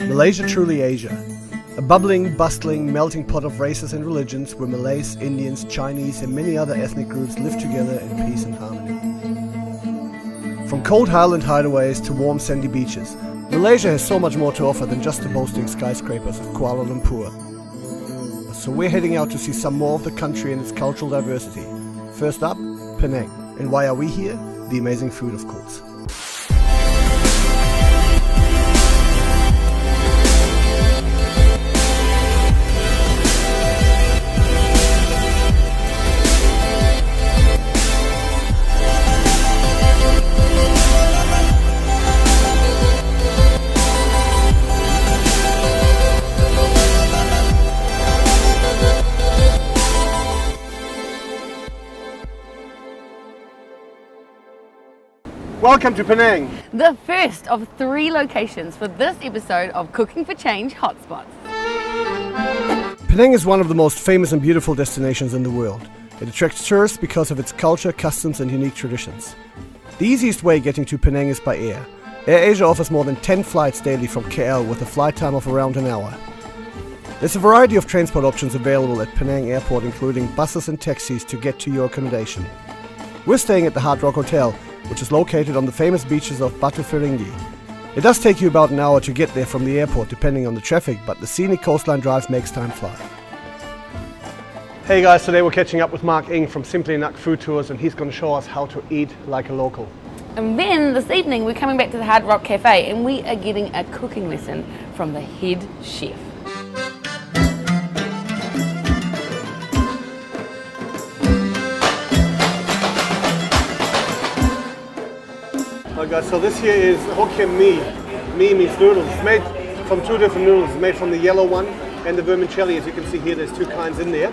Malaysia truly Asia. A bubbling, bustling, melting pot of races and religions where Malays, Indians, Chinese and many other ethnic groups live together in peace and harmony. From cold highland hideaways to warm sandy beaches, Malaysia has so much more to offer than just the boasting skyscrapers of Kuala Lumpur. So we're heading out to see some more of the country and its cultural diversity. First up, Penang. And why are we here? The amazing food, of course. Welcome to Penang! The first of 3 locations for this episode of Cooking for Change Hotspots. Penang is one of the most famous and beautiful destinations in the world. It attracts tourists because of its culture, customs and unique traditions. The easiest way getting to Penang is by air. AirAsia offers more than 10 flights daily from KL with a flight time of around an hour. There's a variety of transport options available at Penang Airport, including buses and taxis to get to your accommodation. We're staying at the Hard Rock Hotel, which is located on the famous beaches of Batu Ferringhi. It does take you about an hour to get there from the airport depending on the traffic, but the scenic coastline drive makes time fly. Hey guys, today we're catching up with Mark Ng from Simply Nak Food Tours, and he's going to show us how to eat like a local. And then this evening we're coming back to the Hard Rock Cafe and we are getting a cooking lesson from the head chef. Alright guys, so this here is Hokkien mee. Mee means noodles. It's made from 2 different noodles. It's made from the yellow one and the vermicelli. As you can see here, there's 2 kinds in there.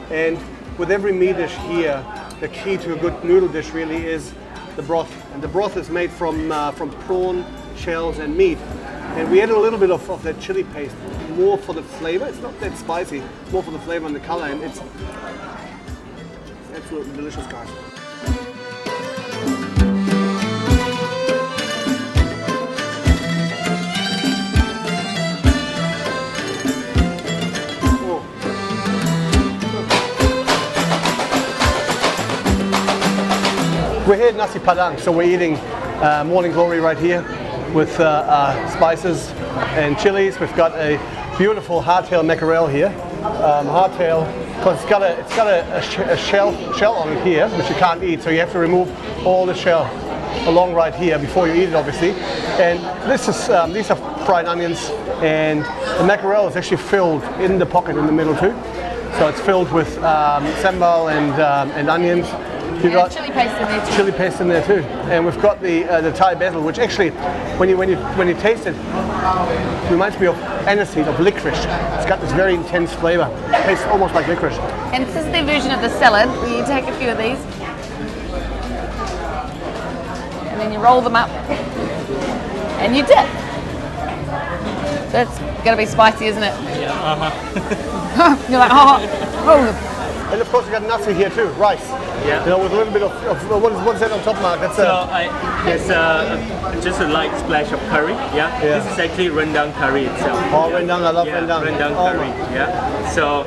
And with every mee dish here, the key to a good noodle dish really is the broth. And the broth is made from prawn, shells and meat. And we add a little bit of that chili paste, more for the flavor. It's not that spicy, more for the flavor and the color. And it's absolutely delicious, guys. We're here at Nasi Padang, so we're eating morning glory right here with spices and chilies. We've got a beautiful hardtail mackerel here. Hardtail, because it's got a shell on it here, which you can't eat, so you have to remove all the shell along right here before you eat it, obviously. And this is these are fried onions, and the mackerel is actually filled in the pocket in the middle too. So it's filled with sambal and onions. You've got chili paste in there too. Chili paste in there too, and we've got the Thai basil, which actually, when you taste it, reminds me of aniseed, of licorice. It's got this very intense flavour. It tastes almost like licorice. And this is their version of the salad, where you take a few of these, and then you roll them up, and you dip. That's gonna be spicy, isn't it? Yeah. You're like, oh. And of course we got nasi here too, rice. Yeah. You know, with a little bit of what is that on top, Mark? That's it's just a light splash of curry. Yeah. This is actually rendang curry itself. Oh, rendang! I love rendang. Rendang curry. Yeah. So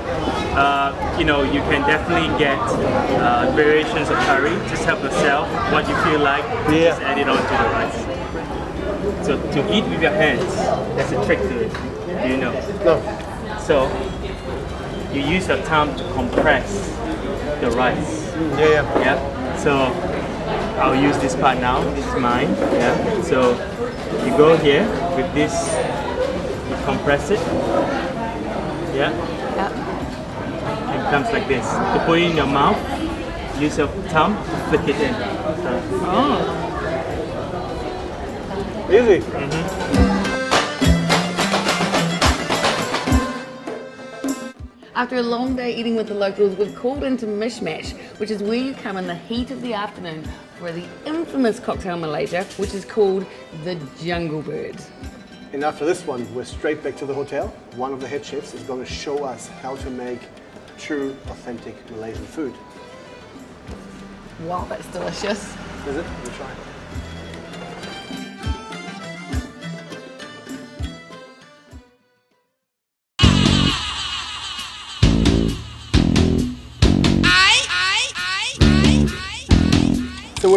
you know, you can definitely get variations of curry. Just help yourself what you feel like. Yeah. Just add it onto the rice. So to eat with your hands, there's a trick to it. Do you know? No. So you use your tongue to compress the rice. Yeah. So I'll use this part now. This is mine. Yeah. So you go here with this. You compress it. Yeah. And it comes like this. To put it in your mouth, use your tongue to flick it in. So. Oh. Easy. After a long day eating with the locals, we've called into Mishmash, which is where you come in the heat of the afternoon for the infamous cocktail in Malaysia, which is called the Jungle Bird. And after this one, we're straight back to the hotel. One of the head chefs is going to show us how to make true, authentic Malaysian food. Wow, that's delicious. Is it? Let me try.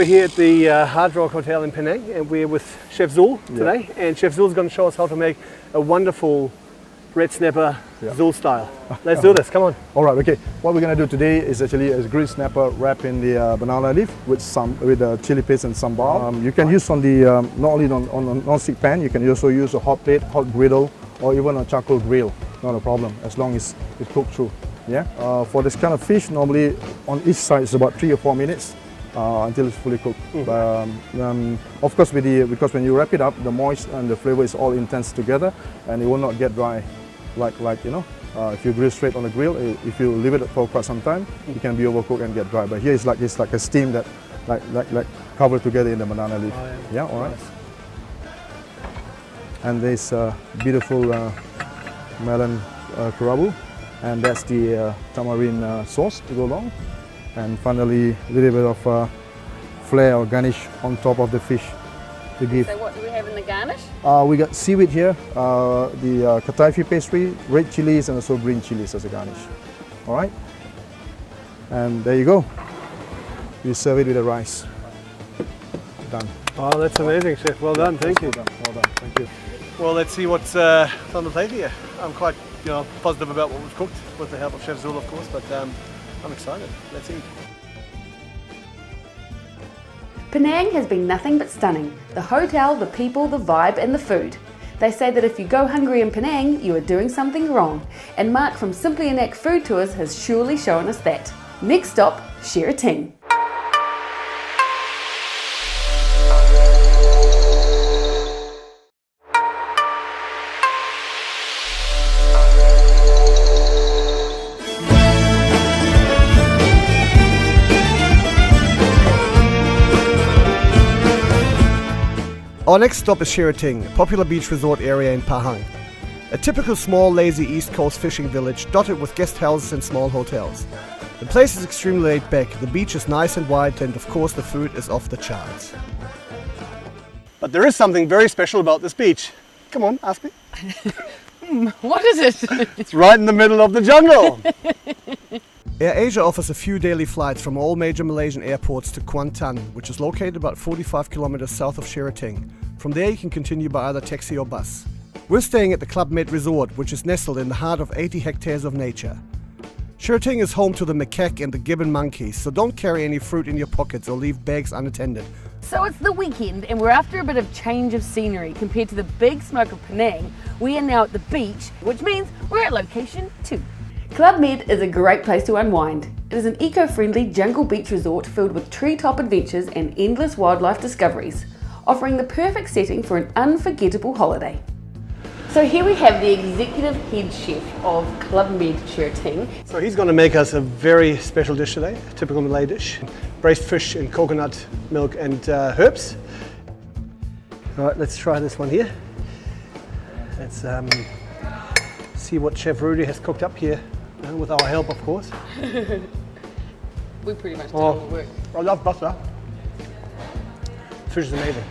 we're here at the Hard Rock Hotel in Penang, and we're with Chef Zul today. And Chef Zul's going to show us how to make a wonderful red snapper Zul style. Let's do this, come on. All right, okay. What we're going to do today is actually a green snapper wrapped in the banana leaf with chili paste and sambal. You can use on the, not only on non-stick pan, you can also use a hot plate, hot griddle, or even a charcoal grill. Not a problem, as long as it's cooked through. Yeah. For this kind of fish, normally on each side it's about 3 or 4 minutes until it's fully cooked. Of course, because when you wrap it up, the moist and the flavor is all intense together, and it will not get dry. Like you know, if you grill straight on the grill, if you leave it for quite some time, it can be overcooked and get dry. But here it's like a steam that like covered together in the banana leaf. Oh, yeah. All right. Nice. And there's beautiful melon kerabu. And that's the tamarind sauce to go along. And finally, a little bit of flair or garnish on top of the fish to give. So what do we have in the garnish? We got seaweed here, the kataifi pastry, red chilies, and also green chilies as a garnish. All right? And there you go. You serve it with the rice. Done. Oh, that's amazing, Chef. Well done, thank you. Well done, thank you. Well, let's see what's on the plate here. I'm quite positive about what we've cooked with the help of Chef Zul, of course, but I'm excited. Let's eat. Penang has been nothing but stunning. The hotel, the people, the vibe and the food. They say that if you go hungry in Penang, you are doing something wrong. And Mark from Simply Anak Food Tours has surely shown us that. Next stop, Sheraton. Our next stop is Sheraton, a popular beach resort area in Pahang. A typical small, lazy East Coast fishing village dotted with guest houses and small hotels. The place is extremely laid back, the beach is nice and wide, and of course the food is off the charts. But there is something very special about this beach. Come on, ask me. What is it? It's right in the middle of the jungle. AirAsia offers a few daily flights from all major Malaysian airports to Kuantan, which is located about 45 kilometers south of Sheraton. From there you can continue by either taxi or bus. We're staying at the Club Med Resort, which is nestled in the heart of 80 hectares of nature. Sheraton is home to the macaque and the gibbon monkeys, so don't carry any fruit in your pockets or leave bags unattended. So it's the weekend and we're after a bit of change of scenery. Compared to the big smoke of Penang, we are now at the beach, which means we're at location 2. Club Med is a great place to unwind. It is an eco-friendly jungle beach resort filled with treetop adventures and endless wildlife discoveries, offering the perfect setting for an unforgettable holiday. So here we have the executive head chef of Club Med Sheraton. So he's going to make us a very special dish today, a typical Malay dish. Braised fish in coconut milk and herbs. All right, let's try this one here. Let's see what Chef Rudy has cooked up here, with our help, of course. We pretty much did all the work. I love butter. Fish is amazing.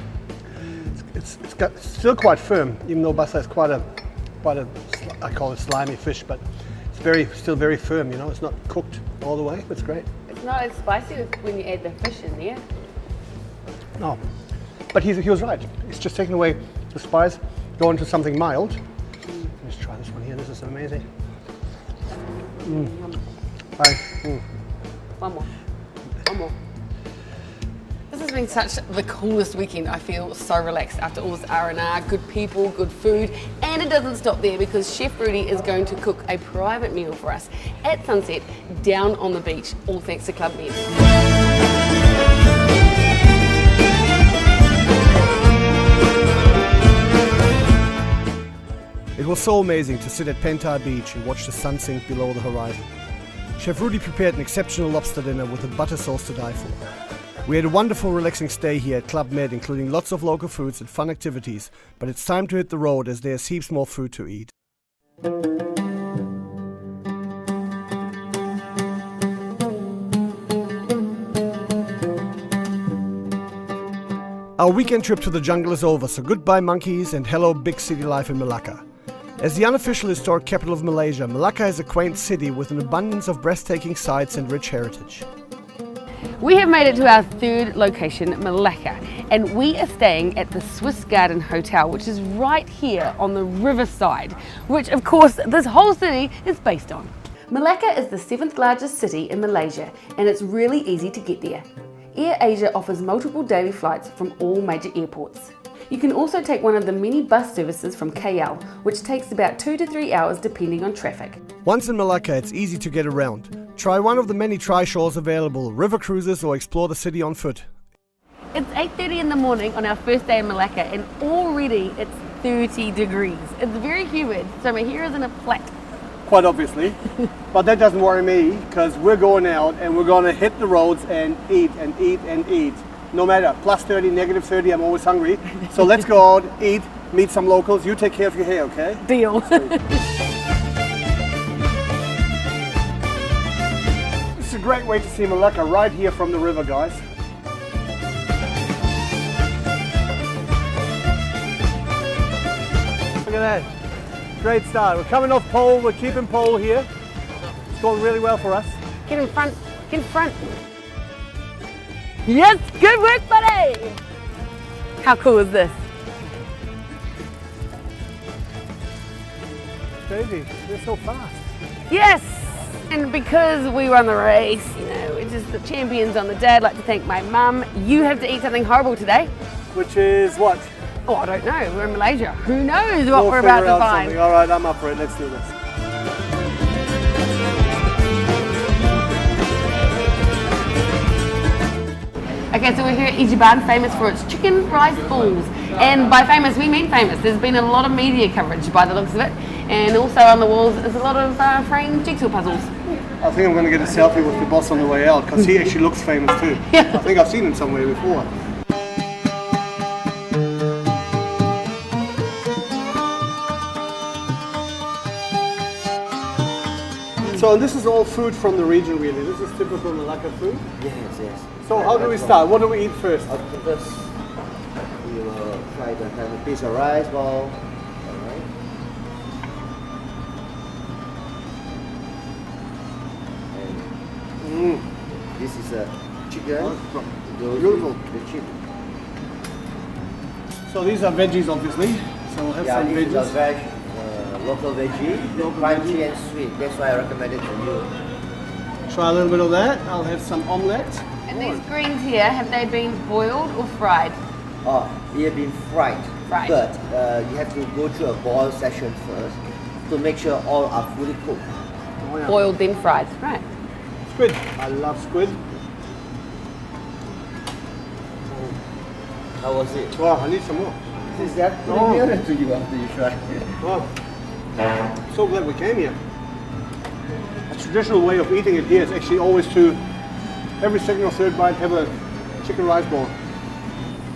It's still quite firm, even though butter is quite a I call it slimy fish, but it's still very firm. You know, it's not cooked all the way. It's great. It's not as spicy when you add the fish in there. No, but he was right. It's just taking away the spice, going to something mild. Let's try this one here. This is amazing. One more. This has been such the coolest weekend. I feel so relaxed after all this R&R, good people, good food, and it doesn't stop there because Chef Rudy is going to cook a private meal for us at sunset down on the beach, all thanks to Club Med. It was so amazing to sit at Pantai Beach and watch the sun sink below the horizon. Chef Rudy prepared an exceptional lobster dinner with a butter sauce to die for. We had a wonderful relaxing stay here at Club Med, including lots of local foods and fun activities, but it's time to hit the road as there's heaps more food to eat. Our weekend trip to the jungle is over, so goodbye monkeys and hello big city life in Melaka. As the unofficial historic capital of Malaysia, Melaka is a quaint city with an abundance of breathtaking sights and rich heritage. We have made it to our third location, Melaka, and we are staying at the Swiss Garden Hotel, which is right here on the riverside, which of course this whole city is based on. Melaka is the 7th largest city in Malaysia, and it's really easy to get there. AirAsia offers multiple daily flights from all major airports. You can also take one of the many bus services from KL, which takes about 2 to 3 hours depending on traffic. Once in Melaka, it's easy to get around. Try one of the many trishaws available, river cruises, or explore the city on foot. It's 8:30 in the morning on our first day in Melaka, and already it's 30 degrees. It's very humid, so my hair is in a plait. Quite obviously, but that doesn't worry me, because we're going out and we're going to hit the roads and eat and eat and eat. No matter, plus 30, negative 30, I'm always hungry. So let's go out, eat, meet some locals. You take care of your hair, okay? Deal. This is a great way to see Melaka right here from the river, guys. Look at that. Great start. We're coming off pole, we're keeping pole here. It's going really well for us. Get in front, get in front. Yes, good work, buddy. How cool is this? Crazy, they're so fast. Yes, and because we won the race, you know, we're just the champions on the day. I'd like to thank my mum. You have to eat something horrible today. Which is what? Oh, I don't know. We're in Malaysia. Who knows what we're about to find? Something. All right, I'm up for it. Let's do this. Okay, so we're here at Ichiban, famous for its chicken rice balls. And by famous, we mean famous. There's been a lot of media coverage by the looks of it. And also on the walls is a lot of framed jigsaw puzzles. I think I'm going to get a selfie with the boss on the way out, because he actually looks famous too. Yeah. I think I've seen him somewhere before. So this is all food from the region, really. This is typical Melaka food. Yes, yes. So how do we start? What do we eat first? First, we will try to have a piece of rice ball. Alright. And this is a chicken. Beautiful. The chicken. So these are veggies, obviously. So we'll have some this is a veggies. local veggie, crunchy and sweet. That's why I recommend it to you. Try a little bit of that. I'll have some omelette. And these greens here, have they been boiled or fried? Oh, they have been fried. Fried. But you have to go through a boil session first to make sure all are fully cooked. Oh, yeah. Boiled then fried, right. Squid. I love squid. How was it? Wow, I need some more. Is that familiar to you after you try? Wow. So glad we came here. A traditional way of eating it here is actually always to, every second or third bite, have a chicken rice ball.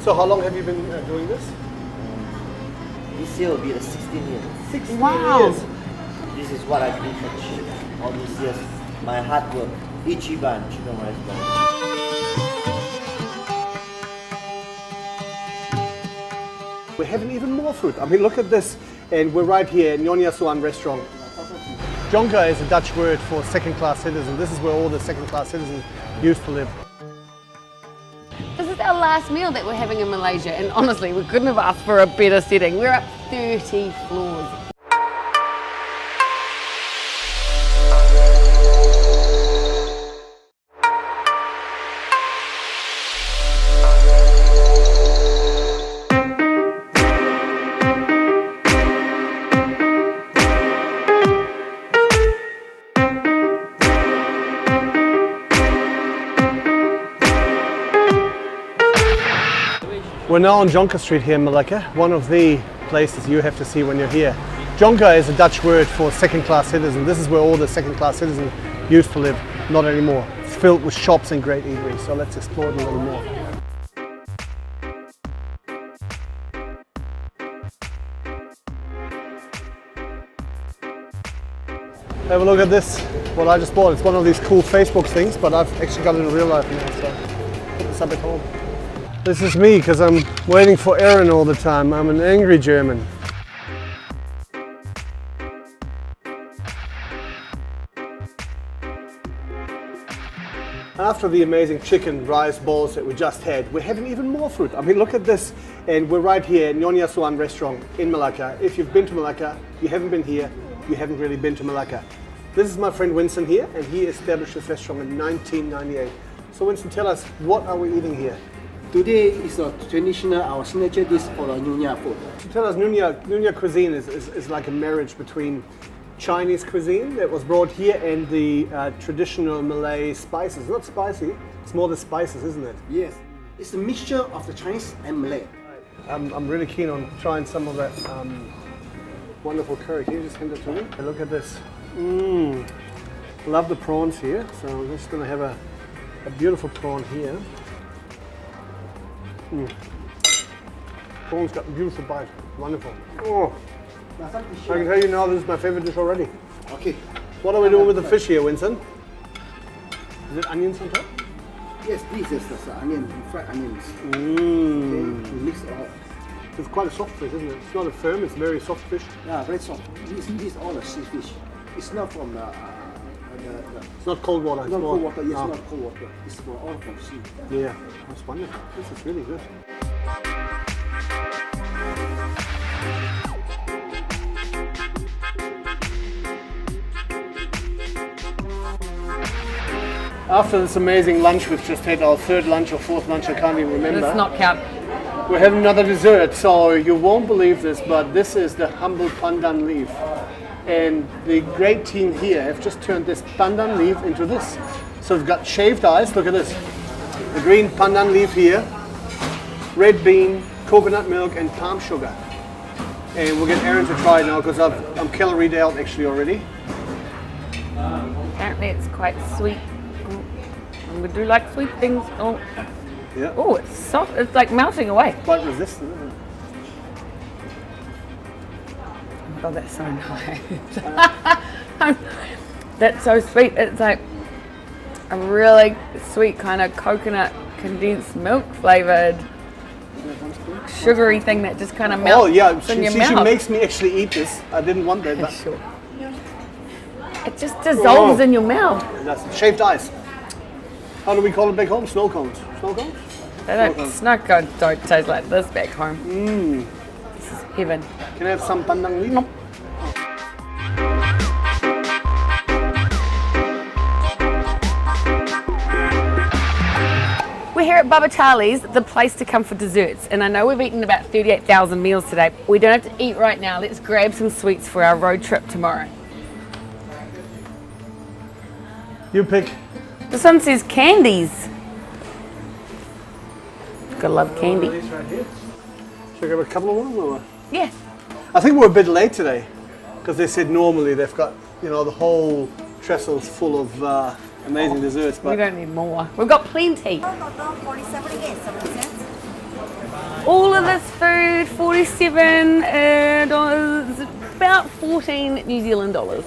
So how long have you been doing this? This year will be the 16th year. 16 Wow. years. This is what I've been achieved all these years. My hard work. Ichiban chicken rice ball. We're having even more food. I mean, look at this. And we're right here at nyonya suan restaurant. Jonka is a Dutch word for second-class citizen. This is where all the second-class citizens used to live. This is our last meal that we're having in Malaysia, and honestly, we couldn't have asked for a better setting. We're up 30 floors. We're now on Jonka Street here in Melaka, one of the places you have to see when you're here. Jonka is a Dutch word for second-class citizen. This is where all the second-class citizens used to live, not anymore. It's filled with shops and great eateries, so let's explore it a little more. Have a look at this, what I just bought. It's one of these cool Facebook things, but I've actually got it in real life now, so put this up at home. This is me, because I'm waiting for Aaron all the time. I'm an angry German. after the amazing chicken rice balls that we just had, we're having even more food. I mean, look at this. And we're right here at Nyonya Suan restaurant in Melaka. If you've been to Melaka, you haven't been here, you haven't really been to Melaka. This is my friend Winston here, and he established this restaurant in 1998. So Winston, tell us, what are we eating here? Today is a traditional, our signature dish for the nyonya food. So tell us, nyonya cuisine is like a marriage between Chinese cuisine that was brought here and the traditional Malay spices. It's not spicy, it's more the spices, isn't it? Yes, it's a mixture of the Chinese and Malay. I'm really keen on trying some of that wonderful curry. Can you just hand it to me? And look at this. Love the prawns here, so I'm just going to have a beautiful prawn here. Prawn's got a beautiful bite. Wonderful. Oh, I can tell you now, this is my favorite dish already. Okay. What are we doing with the fish here, Winston? Is it onions on top? Yes, this is the onion, fried onions. Okay, we mix it all. It's quite a soft fish, isn't it? It's not a firm, it's a very soft fish. Yeah, very soft. This all the sea fish. It's not from the it's not cold water. It's not more, cold water. Yes, not cold water. It's for all from sea. Yeah, that's wonderful. This is really good. After this amazing lunch, we've just had our third lunch or fourth lunch, I can't even remember. Let's not count. We're having another dessert, so you won't believe this, but this is the humble pandan leaf. And the great team here have just turned this pandan leaf into this. So we've got shaved ice, look at this. The green pandan leaf here, red bean, coconut milk and palm sugar. And we'll get Aaron to try it now because I'm caloried out actually already. Apparently it's quite sweet. We do like sweet things. Oh, Yeah. oh, it's soft. It's like melting away. Quite resistant, isn't it? Oh, that's so nice. That's so sweet. It's like a really sweet kind of coconut condensed milk flavored sugary thing that just kind of melts Oh yeah, in your she mouth. makes me actually eat this. I didn't want that, but Sure. It just dissolves in your mouth. that's shaved ice. How do we call it back home? Snow cones. Snow cones? Snow cones don't taste like this back home. This is heaven. Can I have some pandan leaf? Nope. We're here at Baba Charlie's, the place to come for desserts. And I know we've eaten about 38,000 meals today. We don't have to eat right now. Let's grab some sweets for our road trip tomorrow. You pick. This one says candies. Gotta love candy. These right here. Should I grab a couple of them? Or? Yeah. I think we're a bit late today because they said normally they've got, you know, the whole trestles full of amazing desserts. We But don't need more. We've got plenty. Total 47 again, 70 cents. All of this food, $47, about 14 New Zealand dollars.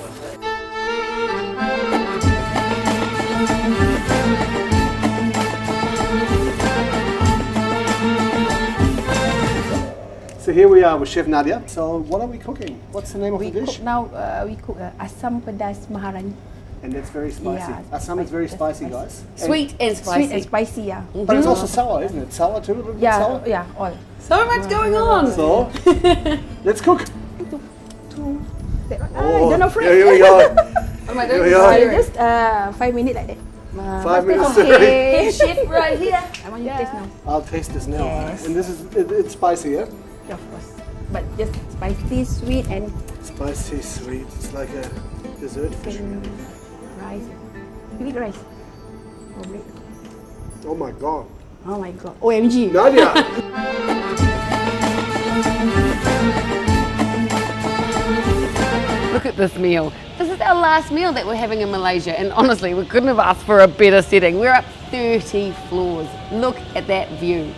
so here we are with Chef Nadia. So what are we cooking? What's the name of We the dish? cook now, we cook asam pedas maharani. And that's very spicy. Yeah, Assam is very that's spicy, spicy. guys. Sweet and spicy. Sweet and spicy, yeah. But it's also sour, isn't it? Sour too, a little bit Yeah, sour. yeah, all. So much going on. So let's cook. Don't afraid. Here we go. Oh my Here we goodness. are. Just 5 minutes like that. 5 minutes. Okay, chef right here. I want you to taste now. I'll taste this now. Yes. And this is it's spicy, yeah? Yeah, of course. But just spicy, sweet, and Spicy, sweet. It's like a dessert fish. rice. You eat rice? Oh, bread. Oh my god. Oh my god. OMG. Nadia! Look at this meal. This is our last meal that we're having in Malaysia, and honestly, we couldn't have asked for a better setting. We're up 30 floors. Look at that view.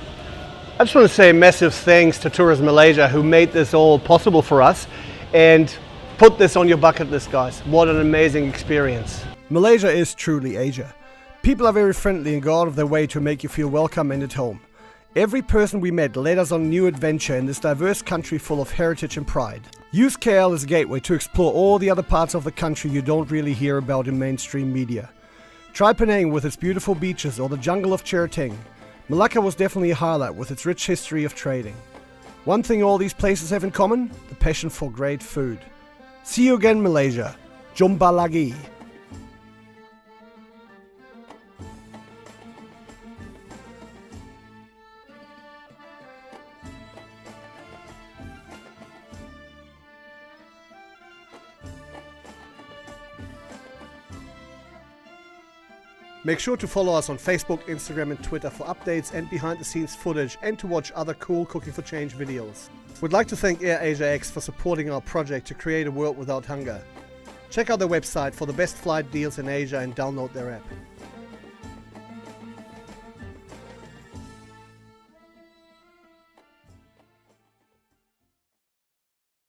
I just want to say massive thanks to Tourism Malaysia who made this all possible for us and put this on your bucket list, guys. What an amazing experience. Malaysia is truly Asia. People are very friendly and go out of their way to make you feel welcome and at home. Every person we met led us on a new adventure in this diverse country full of heritage and pride. Use KL as a gateway to explore all the other parts of the country you don't really hear about in mainstream media. Try Penang with its beautiful beaches or the jungle of Cherating. Melaka was definitely a highlight with its rich history of trading. One thing all these places have in common, the passion for great food. See you again, Malaysia. Jumpa lagi. Make sure to follow us on Facebook, Instagram and Twitter for updates and behind the scenes footage and to watch other cool Cooking for Change videos. We'd like to thank AirAsia X for supporting our project to create a world without hunger. Check out their website for the best flight deals in Asia and download their app.